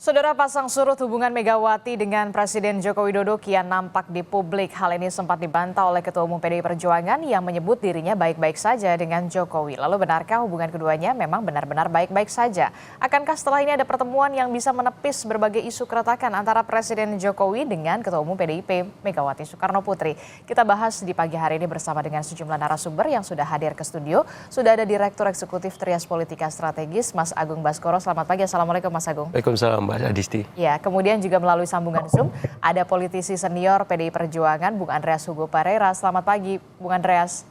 Saudara, pasang surut hubungan Megawati dengan Presiden Joko Widodo kian nampak di publik. Hal ini sempat dibantah oleh Ketua Umum PDI Perjuangan yang menyebut dirinya baik-baik saja dengan Jokowi. Lalu benarkah hubungan keduanya memang benar-benar baik-baik saja? Akankah setelah ini ada pertemuan yang bisa menepis berbagai isu keretakan antara Presiden Jokowi dengan Ketua Umum PDIP Megawati Soekarno Putri? Kita bahas di pagi hari ini bersama dengan sejumlah narasumber yang sudah hadir ke studio. Sudah ada Direktur Eksekutif Trias Politika Strategis, Mas Agung Baskoro. Selamat pagi, Assalamualaikum Mas Agung. Waalaikumsalam Mbak Adisti. Ya, kemudian juga melalui sambungan Zoom ada politisi senior PDI Perjuangan, Bung Andreas Hugo Pereira. Selamat pagi, Bung Andreas.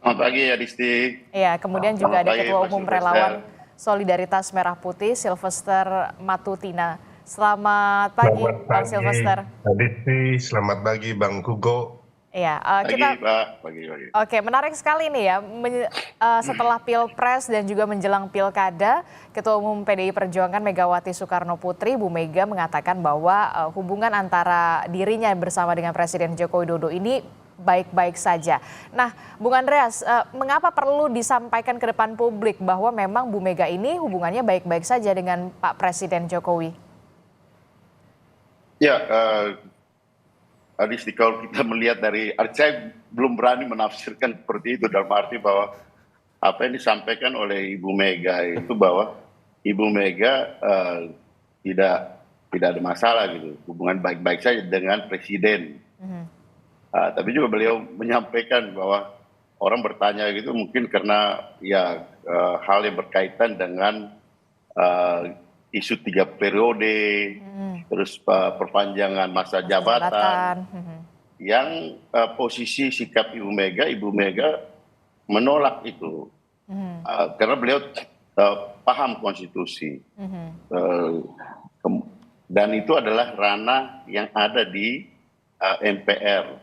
Selamat pagi, Adisti. Ya, kemudian juga ada Ketua Umum Relawan Solidaritas Merah Putih, Sylvester Matutina. Selamat pagi, Bang Sylvester. Adisti, selamat pagi, Bang Hugo. Ya, kita pagi. Oke, menarik sekali nih ya. Setelah Pilpres dan juga menjelang Pilkada, Ketua Umum PDI Perjuangan Megawati Soekarno Putri, Bu Mega mengatakan bahwa hubungan antara dirinya bersama dengan Presiden Joko Widodo ini baik-baik saja. Nah, Bung Andreas, mengapa perlu disampaikan ke depan publik bahwa memang Bu Mega ini hubungannya baik-baik saja dengan Pak Presiden Jokowi? Ya, Adisti, kalau kita melihat saya belum berani menafsirkan seperti itu dalam arti bahwa apa yang disampaikan oleh Ibu Mega itu bahwa Ibu Mega tidak ada masalah gitu, hubungan baik-baik saja dengan Presiden. Tapi juga beliau menyampaikan bahwa orang bertanya gitu mungkin karena ya hal yang berkaitan dengan isu 3 periode, terus perpanjangan masa jabatan, yang posisi sikap Ibu Mega menolak itu, karena beliau paham konstitusi, dan itu adalah ranah yang ada di MPR.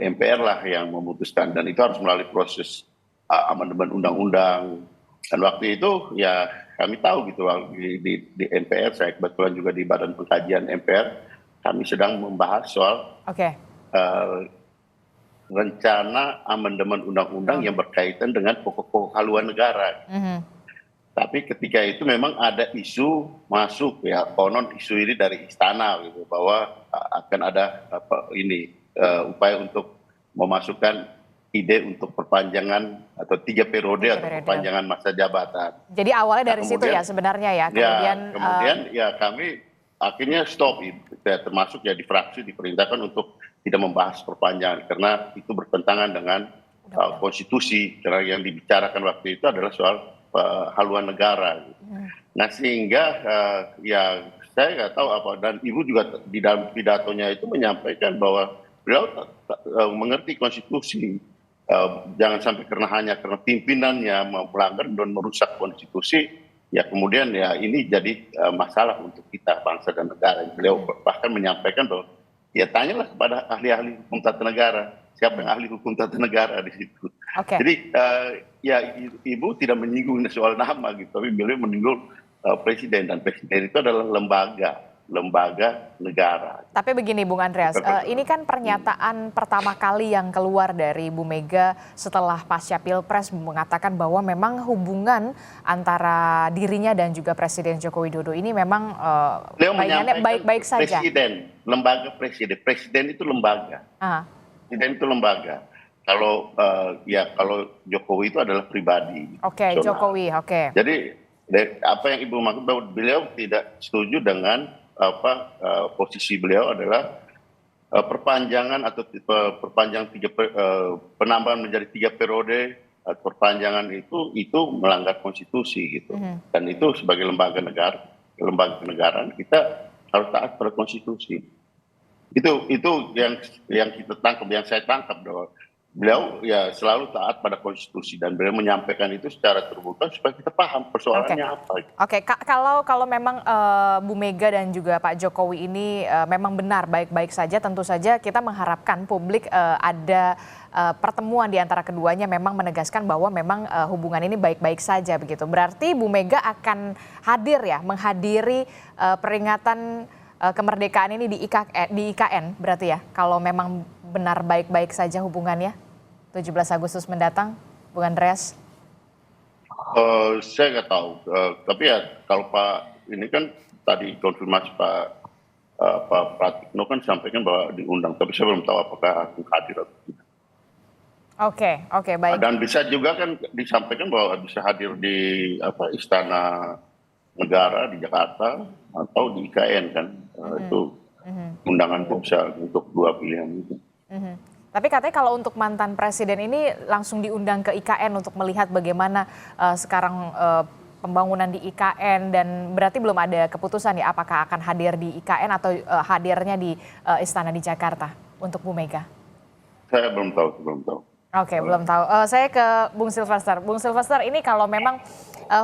MPR lah yang memutuskan, dan itu harus melalui proses amandemen undang-undang. Dan waktu itu ya kami tahu gitu di MPR, saya kebetulan juga di Badan Pengkajian MPR, kami sedang membahas soal rencana amandemen undang-undang yang berkaitan dengan pokok-pokok haluan negara. Tapi ketika itu memang ada isu masuk ya, konon isu ini dari istana gitu, bahwa akan ada upaya untuk memasukkan ide untuk perpanjangan atau 3 periode atau perpanjangan masa jabatan. Jadi awalnya dari situ ya sebenarnya ya. Kemudian ya kami akhirnya stop itu, termasuk ya di fraksi diperintahkan untuk tidak membahas perpanjangan karena itu bertentangan dengan konstitusi, karena yang dibicarakan waktu itu adalah soal haluan negara. Nah sehingga ya saya nggak tahu apa, dan Ibu juga di dalam pidatonya itu menyampaikan bahwa beliau mengerti konstitusi. Jangan sampai karena pimpinannya melanggar dan merusak konstitusi, ya kemudian ya ini jadi masalah untuk kita bangsa dan negara. Beliau bahkan menyampaikan bahwa ya tanyalah kepada ahli-ahli hukum tata negara, siapa yang ahli hukum tata negara di situ. Jadi ya Ibu tidak menyinggung soal nama gitu, tapi beliau menyinggung presiden, dan presiden itu adalah lembaga negara. Tapi begini Bung Andreas, ini kan pernyataan pertama kali yang keluar dari Bu Mega setelah pasca Pilpres mengatakan bahwa memang hubungan antara dirinya dan juga Presiden Joko Widodo ini memang baik-baik saja. Presiden itu lembaga. Presiden itu lembaga. Kalau Jokowi itu adalah pribadi. Jokowi. Jadi apa yang Ibu maksud bahwa beliau tidak setuju dengan posisi beliau adalah perpanjangan atau penambahan menjadi 3 periode, perpanjangan itu melanggar konstitusi gitu. Dan itu sebagai lembaga negara kita harus taat pada konstitusi. Itu yang kita tangkap, yang saya tangkap bahwa beliau ya selalu taat pada konstitusi, dan beliau menyampaikan itu secara terbuka supaya kita paham persoalannya apa. Kalau memang Bu Mega dan juga Pak Jokowi ini memang benar baik-baik saja, tentu saja kita mengharapkan publik ada pertemuan di antara keduanya memang menegaskan bahwa memang hubungan ini baik-baik saja begitu. Berarti Bu Mega akan hadir ya, menghadiri peringatan kemerdekaan ini di IKN berarti ya, kalau memang benar baik-baik saja hubungannya 17 Agustus mendatang, Bung Andreas? Saya nggak tahu, tapi ya kalau Pak ini kan tadi konfirmasi Pak Pratikno kan sampaikan bahwa diundang, tapi saya belum tahu apakah akan hadir atau tidak. Oke, baik. Dan bisa juga kan disampaikan bahwa bisa hadir di Istana Negara di Jakarta atau di IKN kan. Itu undangan bisa untuk dua pilihan itu. Tapi katanya kalau untuk mantan presiden ini langsung diundang ke IKN untuk melihat bagaimana sekarang pembangunan di IKN, dan berarti belum ada keputusan ya apakah akan hadir di IKN atau hadirnya di Istana di Jakarta untuk Bu Mega? Saya belum tahu. Oke, belum tahu. Saya ke Bung Silvester. Bung Silvester, ini kalau memang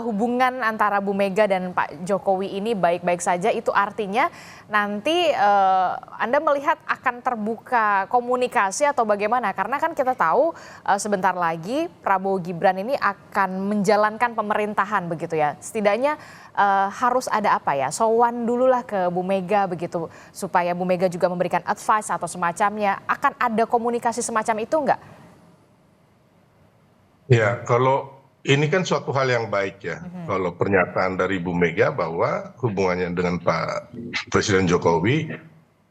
hubungan antara Bu Mega dan Pak Jokowi ini baik-baik saja, itu artinya nanti Anda melihat akan terbuka komunikasi atau bagaimana? Karena kan kita tahu sebentar lagi Prabowo Gibran ini akan menjalankan pemerintahan begitu ya. Setidaknya harus ada apa ya, sowan dulu lah ke Bu Mega begitu, supaya Bu Mega juga memberikan advice atau semacamnya. Akan ada komunikasi semacam itu enggak? Ya, kalau ini kan suatu hal yang baik ya, kalau pernyataan dari Bu Mega bahwa hubungannya dengan Pak Presiden Jokowi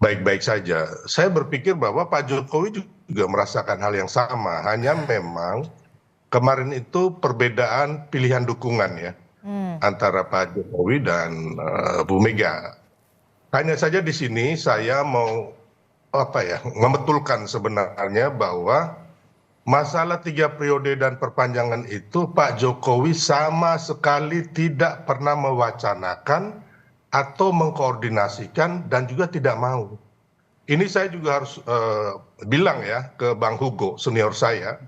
baik-baik saja. Saya berpikir bahwa Pak Jokowi juga merasakan hal yang sama, hanya memang kemarin itu perbedaan pilihan dukungan ya antara Pak Jokowi dan Bu Mega. Hanya saja di sini saya mau membetulkan sebenarnya bahwa masalah 3 periode dan perpanjangan itu Pak Jokowi sama sekali tidak pernah mewacanakan atau mengkoordinasikan dan juga tidak mau. Ini saya juga harus bilang ya ke Bang Hugo, senior saya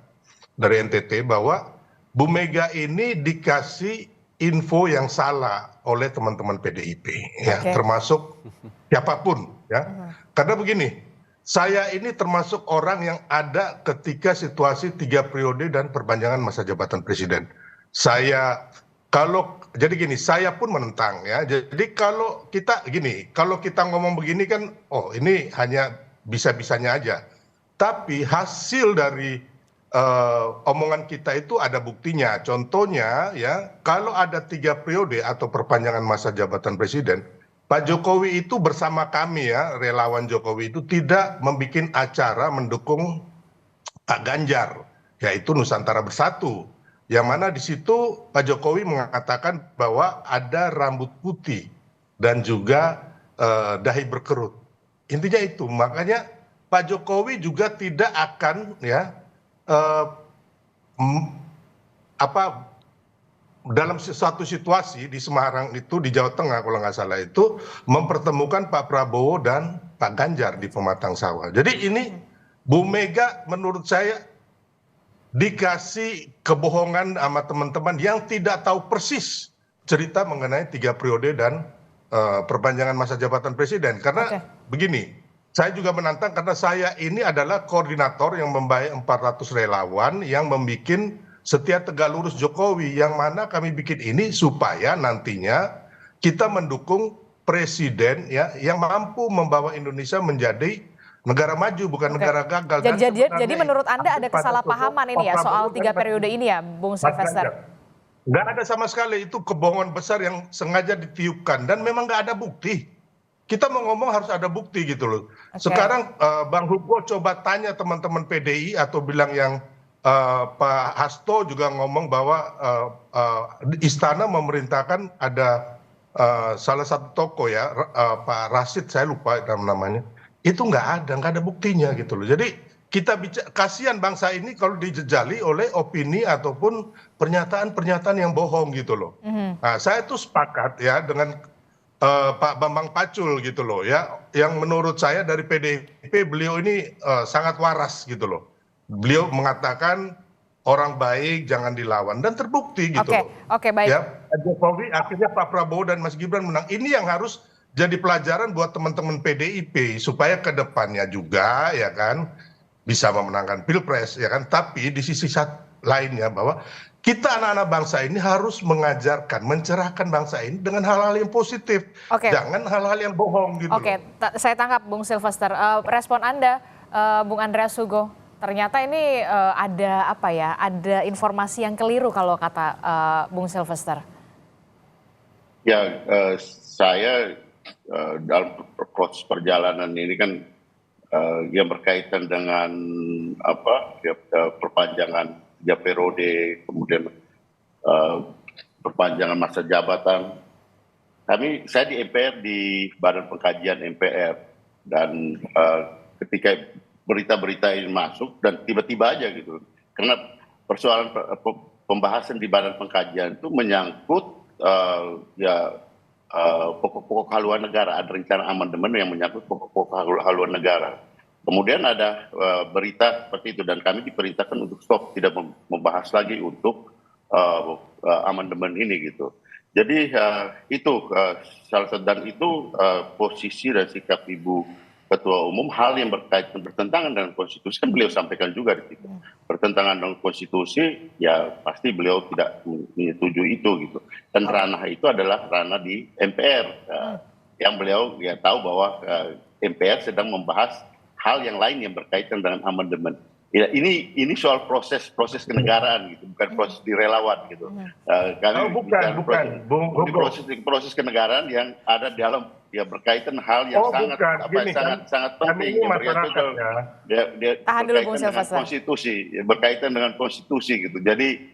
dari NTT, bahwa Bu Mega ini dikasih info yang salah oleh teman-teman PDIP, ya, termasuk siapapun ya. Karena begini, saya ini termasuk orang yang ada ketika situasi 3 periode dan perpanjangan masa jabatan presiden. Saya saya pun menentang ya. Jadi kalau kita ngomong begini kan, oh ini hanya bisa-bisanya aja. Tapi hasil dari omongan kita itu ada buktinya. Contohnya ya, kalau ada 3 periode atau perpanjangan masa jabatan presiden, Pak Jokowi itu bersama kami ya, relawan Jokowi itu tidak membuat acara mendukung Pak Ganjar, yaitu Nusantara Bersatu. Yang mana di situ Pak Jokowi mengatakan bahwa ada rambut putih dan juga dahi berkerut. Intinya itu, makanya Pak Jokowi juga tidak akan ya dalam suatu situasi di Semarang itu, di Jawa Tengah kalau nggak salah itu, mempertemukan Pak Prabowo dan Pak Ganjar di Pematang Sawah. Jadi ini Bu Mega menurut saya dikasih kebohongan sama teman-teman yang tidak tahu persis cerita mengenai 3 periode dan perpanjangan masa jabatan presiden. Karena begini, saya juga menantang karena saya ini adalah koordinator yang membayar 400 relawan yang membuat Setia Tegak Lurus Jokowi, yang mana kami bikin ini supaya nantinya kita mendukung presiden ya yang mampu membawa Indonesia menjadi negara maju, bukan negara gagal. Jadi menurut Anda ada kesalahpahaman ini ya soal 3 periode ini ya, Bung Silvester? Nggak ada sama sekali, itu kebohongan besar yang sengaja ditiupkan dan memang nggak ada bukti. Kita mau ngomong harus ada bukti gitu loh. Sekarang Bang Hugo coba tanya teman-teman PDI atau bilang yang Pak Hasto juga ngomong bahwa istana memerintahkan ada salah satu toko ya, Pak Rashid, saya lupa namanya, itu nggak ada buktinya gitu loh. Jadi kita kasihan bangsa ini kalau dijejali oleh opini ataupun pernyataan-pernyataan yang bohong gitu loh. Nah, saya tuh sepakat ya dengan Pak Bambang Pacul gitu loh ya, yang menurut saya dari PDIP beliau ini sangat waras gitu loh. Beliau mengatakan orang baik jangan dilawan, dan terbukti gitu loh. Oke, baik. Ya, Jokowi akhirnya Pak Prabowo dan Mas Gibran menang. Ini yang harus jadi pelajaran buat teman-teman PDIP supaya ke depannya juga ya kan bisa memenangkan Pilpres ya kan. Tapi di sisi lainnya bahwa kita anak-anak bangsa ini harus mengajarkan, mencerahkan bangsa ini dengan hal-hal yang positif. Jangan hal-hal yang bohong gitu. Saya tangkap Bung Silvester. Respon Anda, Bung Andreas Hugo. Ternyata ini ada informasi yang keliru kalau kata Bung Silvester. Ya, saya dalam proses perjalanan ini kan yang berkaitan dengan perpanjangan 3 periode, kemudian perpanjangan masa jabatan. Saya di MPR, di Badan Pengkajian MPR, dan ketika berita-berita ini masuk dan tiba-tiba aja gitu, karena persoalan pembahasan di Badan Pengkajian itu menyangkut pokok-pokok haluan negara, ada rencana amandemen yang menyangkut pokok-pokok haluan negara. Kemudian ada berita seperti itu dan kami diperintahkan untuk stop, tidak membahas lagi untuk amandemen ini gitu. Jadi itu salah satu, dan itu posisi dan sikap Ibu Ketua Umum, hal yang bertentangan dengan konstitusi kan beliau sampaikan juga di situ. Bertentangan dengan konstitusi, ya pasti beliau tidak menyetujui itu gitu. Dan ranah itu adalah ranah di MPR, yang beliau ya tahu bahwa MPR sedang membahas hal yang lain yang berkaitan dengan amandemen. Ya, ini soal proses kenegaraan gitu, bukan proses di relawan gitu. Kami proses kenegaraan yang ada di dalam, ya berkaitan hal yang sangat penting, yang tahan dulu Bung Silvester, konstitusi, ya, berkaitan dengan konstitusi gitu. Jadi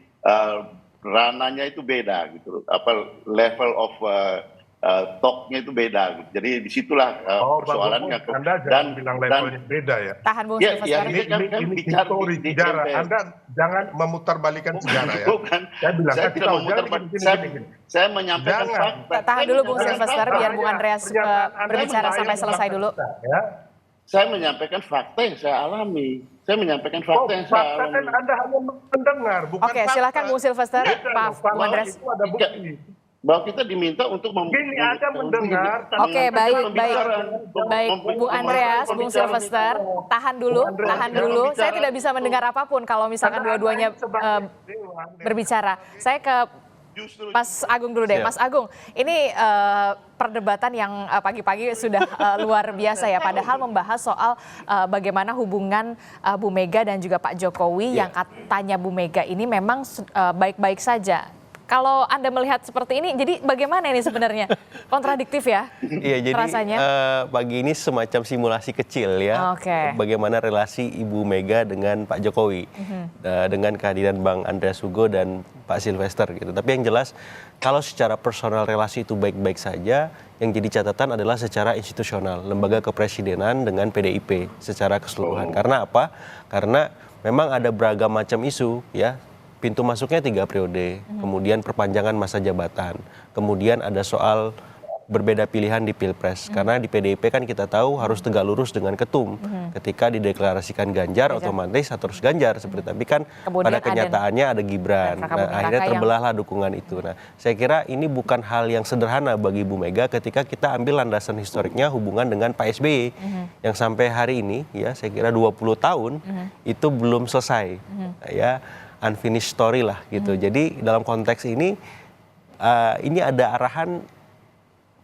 ranahnya itu beda gitu, level of talknya itu beda. Jadi disitulah persoalannya. Dan bilang levelnya beda ya. Tahan Bung Silvester. Ini sejarah. Anda jangan memutarbalikkan sejarah ya. Bukan. Saya menyampaikan fakta. Tahan dulu Bung Silvester, biar Bung Andreas berbicara sampai selesai dulu. Saya menyampaikan fakta yang saya alami. Saya menyampaikan fakta yang saya alami. Kan Anda hanya mendengar, bukan fakta. Oke, silakan Bung Silvester. Maaf, Bung Andreas. Bahwa kita diminta untuk mendengar. Oke, baik, Bung Andreas, Bung Silvester, tahan dulu. Saya tidak bisa mendengar apapun kalau misalkan dua-duanya berbicara. Saya ke Mas Agung dulu deh. Mas Agung, ini perdebatan yang pagi-pagi sudah luar biasa ya. Padahal membahas soal bagaimana hubungan Bu Mega dan juga Pak Jokowi, yang katanya Bu Mega ini memang baik-baik saja. Kalau Anda melihat seperti ini, jadi bagaimana ini sebenarnya? Kontradiktif ya? Iya, jadi rasanya. Pagi ini semacam simulasi kecil ya. Bagaimana relasi Ibu Mega dengan Pak Jokowi. Dengan kehadiran Bang Andreas Hugo dan Pak Silvester gitu. Tapi yang jelas, kalau secara personal relasi itu baik-baik saja, yang jadi catatan adalah secara institusional. Lembaga kepresidenan dengan PDIP secara keseluruhan. Karena apa? Karena memang ada beragam macam isu ya. Pintu masuknya 3 periode, kemudian perpanjangan masa jabatan, kemudian ada soal berbeda pilihan di Pilpres. Karena di PDIP kan kita tahu harus tegak lurus dengan ketum. Ketika dideklarasikan Ganjar, otomatis terus Ganjar. Tapi kan kemudian pada kenyataannya ada Gibran. Nah, akhirnya terbelahlah dukungan itu. Nah, saya kira ini bukan hal yang sederhana bagi Bu Mega ketika kita ambil landasan historiknya hubungan dengan Pak SBY. Yang sampai hari ini, ya saya kira 20 tahun, itu belum selesai. Ya, unfinished story lah gitu. Jadi dalam konteks ini ada arahan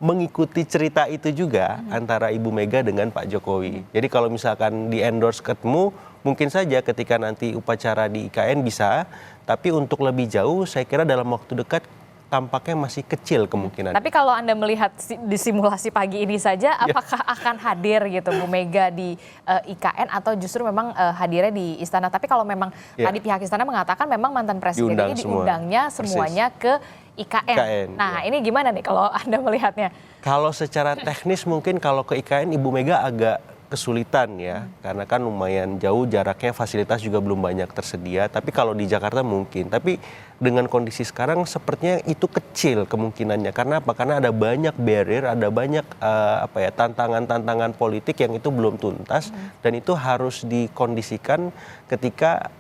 mengikuti cerita itu juga antara Ibu Mega dengan Pak Jokowi. Jadi kalau misalkan di endorse ketemu, mungkin saja ketika nanti upacara di IKN bisa, tapi untuk lebih jauh saya kira dalam waktu dekat tampaknya masih kecil kemungkinan. Tapi kalau Anda melihat di simulasi pagi ini saja, apakah akan hadir gitu Bu Mega di IKN atau justru memang hadirnya di istana? Tapi kalau memang tadi pihak istana mengatakan memang mantan presiden ini diundangnya semuanya ke IKN. Nah ini gimana nih kalau Anda melihatnya? Kalau secara teknis mungkin kalau ke IKN Ibu Mega agak kesulitan ya, karena kan lumayan jauh jaraknya, fasilitas juga belum banyak tersedia. Tapi kalau di Jakarta mungkin. Tapi dengan kondisi sekarang sepertinya itu kecil kemungkinannya. Karena apa? Karena ada banyak barrier, ada banyak tantangan-tantangan politik yang itu belum tuntas, dan itu harus dikondisikan ketika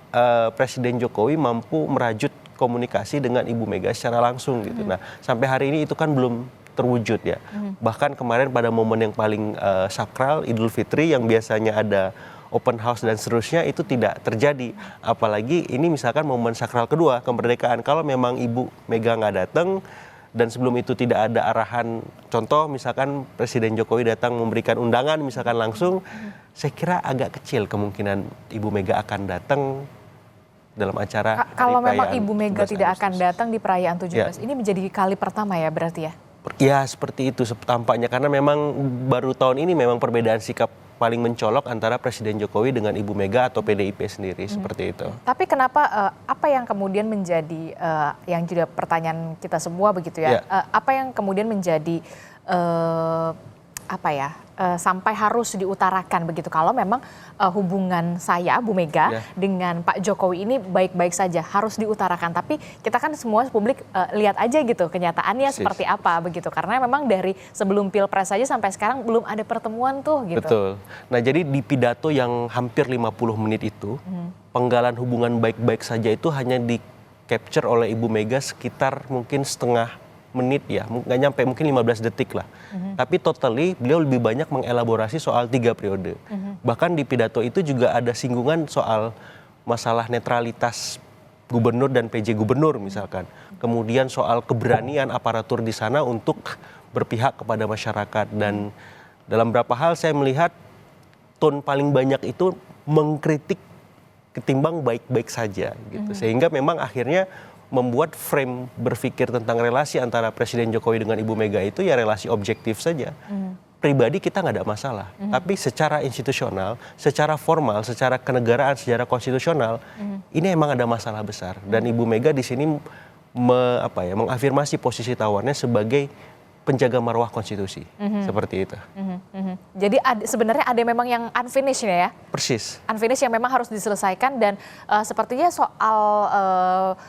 Presiden Jokowi mampu merajut komunikasi dengan Ibu Mega secara langsung gitu. Nah, sampai hari ini itu kan belum terwujud ya. Bahkan kemarin pada momen yang paling sakral, Idul Fitri, yang biasanya ada open house dan seterusnya, itu tidak terjadi. Apalagi ini misalkan momen sakral kedua, kemerdekaan. Kalau memang Ibu Mega nggak datang dan sebelum itu tidak ada arahan, contoh misalkan Presiden Jokowi datang memberikan undangan misalkan langsung, saya kira agak kecil kemungkinan Ibu Mega akan datang dalam acara. Kalau memang Ibu Mega tidak akan datang di perayaan 17, ini menjadi kali pertama ya berarti ya? Ya seperti itu tampaknya, karena memang baru tahun ini memang perbedaan sikap paling mencolok antara Presiden Jokowi dengan Ibu Mega atau PDIP sendiri, seperti itu. Tapi kenapa, apa yang kemudian menjadi, yang juga pertanyaan kita semua begitu ya, apa yang kemudian menjadi sampai harus diutarakan begitu, kalau memang hubungan saya Bu Mega dengan Pak Jokowi ini baik-baik saja, harus diutarakan, tapi kita kan semua publik lihat aja gitu kenyataannya seperti apa begitu, karena memang dari sebelum Pilpres saja sampai sekarang belum ada pertemuan tuh gitu. Betul. Nah jadi di pidato yang hampir 50 menit itu, penggalan hubungan baik-baik saja itu hanya di capture oleh Ibu Mega sekitar mungkin setengah menit ya, nggak nyampe, mungkin 15 detik lah. Tapi totally beliau lebih banyak mengelaborasi soal 3 periode. Bahkan di pidato itu juga ada singgungan soal masalah netralitas gubernur dan PJ gubernur misalkan. Kemudian soal keberanian aparatur di sana untuk berpihak kepada masyarakat. Dan dalam beberapa hal saya melihat tone paling banyak itu mengkritik ketimbang baik-baik saja gitu. Sehingga memang akhirnya membuat frame berpikir tentang relasi antara Presiden Jokowi dengan Ibu Mega itu ya relasi objektif saja. Pribadi kita nggak ada masalah, tapi secara institusional, secara formal, secara kenegaraan, secara konstitusional, ini emang ada masalah besar. Dan Ibu Mega di sini mengafirmasi posisi tawarnya sebagai penjaga marwah konstitusi, seperti itu. Jadi sebenarnya ada memang yang unfinished ya? Persis. Unfinished yang memang harus diselesaikan, dan sepertinya soal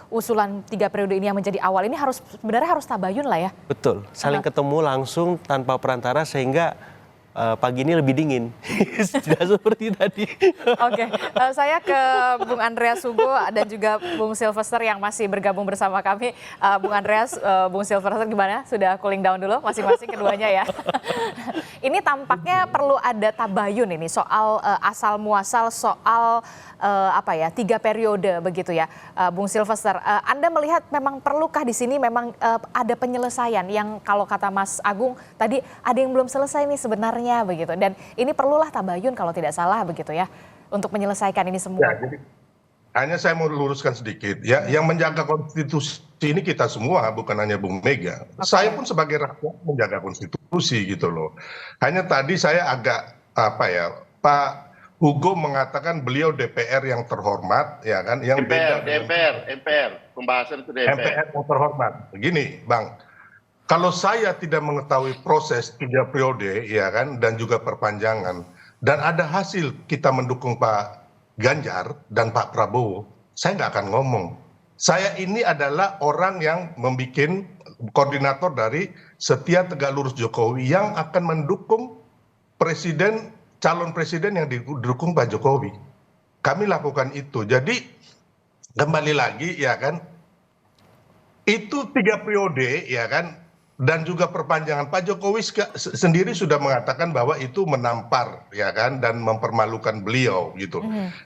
usulan 3 periode ini yang menjadi awal ini sebenarnya harus tabayun lah ya? Betul, saling ketemu langsung tanpa perantara sehingga pagi ini lebih dingin, tidak seperti tadi. Oke, saya ke Bung Andreas Hugo dan juga Bung Sylvester yang masih bergabung bersama kami. Bung Andreas, Bung Sylvester gimana? Sudah cooling down dulu masing-masing keduanya ya? Ini tampaknya perlu ada tabayun ini soal asal muasal soal 3 periode begitu ya, Bung Sylvester. Anda melihat memang perlukah di sini memang ada penyelesaian yang kalau kata Mas Agung tadi ada yang belum selesai nih sebenarnya begitu, dan ini perlulah tabayun kalau tidak salah begitu ya untuk menyelesaikan ini semua. Ya, jadi hanya saya mau luruskan sedikit ya, yang menjaga konstitusi ini kita semua, bukan hanya Bung Mega. Saya pun sebagai rakyat menjaga konstitusi gitu loh. Hanya tadi saya agak Pak Hugo mengatakan beliau DPR yang terhormat, ya kan? Yang MPR, pembahasan itu DPR. MPR yang terhormat. Begini, Bang. Kalau saya tidak mengetahui proses 3 periode, ya kan, dan juga perpanjangan, dan ada hasil kita mendukung Pak Ganjar dan Pak Prabowo, saya nggak akan ngomong. Saya ini adalah orang yang membuat koordinator dari Setia Tegak Lurus Jokowi yang akan mendukung calon presiden yang didukung Pak Jokowi. Kami lakukan itu. Jadi kembali lagi, ya kan, itu 3 periode, ya kan. Dan juga perpanjangan, Pak Jokowi sendiri sudah mengatakan bahwa itu menampar, ya kan, dan mempermalukan beliau gitu.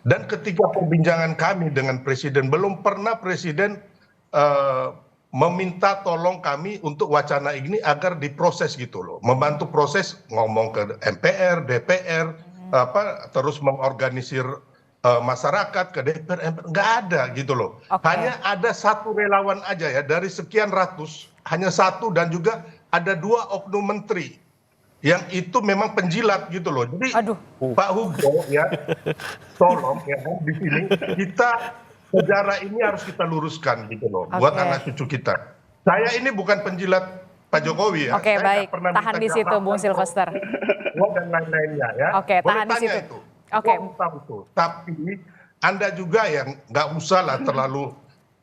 Dan ketika perbincangan kami dengan presiden, belum pernah presiden meminta tolong kami untuk wacana ini agar diproses gitu loh, membantu proses, ngomong ke MPR, DPR, terus mengorganisir masyarakat ke DPR, nggak ada gitu loh. Hanya ada 1 relawan aja ya dari sekian ratus, hanya 1, dan juga ada 2 oknum menteri yang itu memang penjilat gitu loh. Jadi Pak Hugo ya, tolong ya di sini kita sejarah ini harus kita luruskan gitu loh, buat anak cucu kita. Saya ini bukan penjilat Pak Jokowi ya. Oke, baik, tahan di situ Bung Sylvester. Dan lain-lainnya ya. Oke, tahan di situ. Itu. Oke. Tapi Anda juga yang nggak usah lah terlalu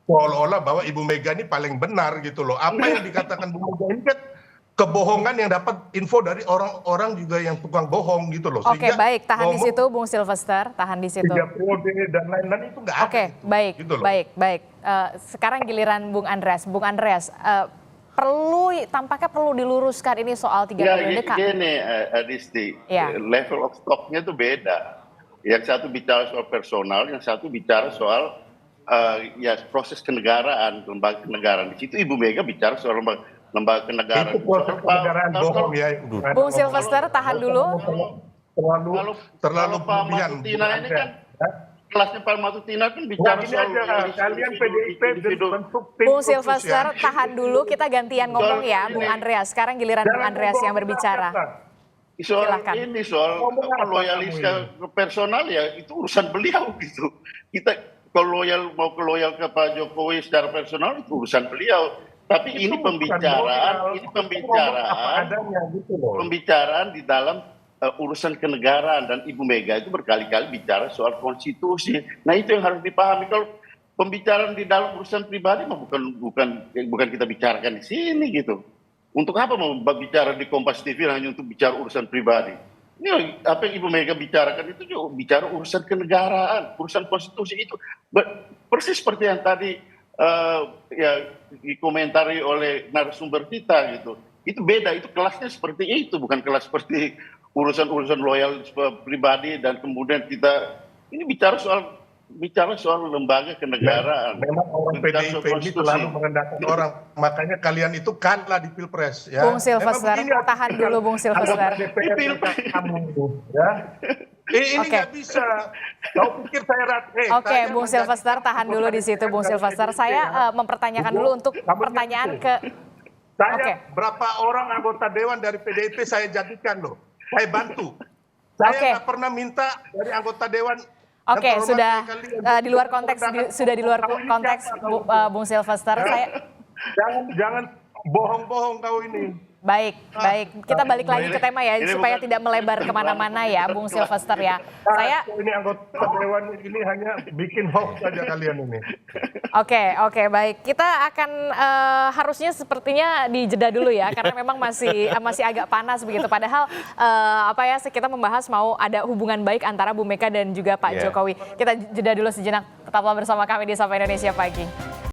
seolah-olah bahwa Ibu Mega ini paling benar gitu loh. Apa yang dikatakan Bu Mega ini kan kebohongan yang dapat info dari orang-orang juga yang tukang bohong gitu loh. Oke, baik, tahan di situ Bung Sylvester, tahan di situ. 3 periode dan lain-lain itu nggak ada. Oke, baik, gitu loh. baik. Sekarang giliran Bung Andreas. Bung Andreas, tampaknya perlu diluruskan ini soal 3 periode. Gini, Adisti, level of stock-nya itu beda. Yang satu bicara soal personal, yang satu bicara soal proses kenegaraan, lembaga kenegaraan. Di situ Ibu Mega bicara soal lembaga kenegaraan. Itu proses kenegaraan bohong ya. Bung Sylvester tahan dulu. Terlalu berlebihan. Ini kan kelasnya Pak Matutina kan bicara soal kalian PDIP bentuk tim Bung Silvester, tahan dulu, kita gantian ngomong ya, Bung Andreas. Sekarang giliran Bung Andreas yang berbicara. Soal ini, soal loyalis ke personal ya itu urusan beliau gitu. Kita kalau mau loyal ke Pak Jokowi secara personal itu urusan beliau. Tapi ini pembicaraan di dalam urusan kenegaraan, dan Ibu Mega itu berkali-kali bicara soal konstitusi. Nah itu yang harus dipahami. Kalau pembicaraan di dalam urusan pribadi mah bukan kita bicarakan di sini gitu. Untuk apa mau bicara di Kompas TV hanya untuk bicara urusan pribadi? Ini apa yang Ibu Mega bicarakan itu juga bicara urusan kenegaraan, urusan konstitusi itu. Persis seperti yang tadi ya dikomentari oleh narasumber kita gitu. Itu beda, itu kelasnya seperti itu, bukan kelas seperti urusan loyal pribadi dan kemudian kita ini bicara soal lembaga kenegaraan. Memang orang PDIP ini selalu merendahkan orang, makanya kalian itu kalah di Pilpres. Ya. Bung Silvester, tahan dulu Bung Silvester. Ini nggak bisa. Kau pikir saya Oke, Bung Silvester, tahan dulu di situ, Bung Silvester. Saya mempertanyakan dulu untuk pertanyaan ke. Berapa orang anggota dewan dari PDIP saya jadikan loh, saya bantu. Saya nggak pernah minta dari anggota dewan. Oke, sudah di luar konteks, Bung Silvester. Jangan bohong-bohong kau ini. Baik. Kita balik lagi ke tema ya, supaya tidak melebar kemana-mana ya, Bung Silvester ya. Ini anggota dewan ini hanya bikin hoax saja kalian ini. Oke, baik. Kita akan harusnya sepertinya dijeda dulu ya, karena memang masih agak panas begitu. Padahal kita membahas mau ada hubungan baik antara Bu Mega dan juga Pak Jokowi. Kita jeda dulu sejenak. Tetaplah bersama kami di Sapa Indonesia Pagi.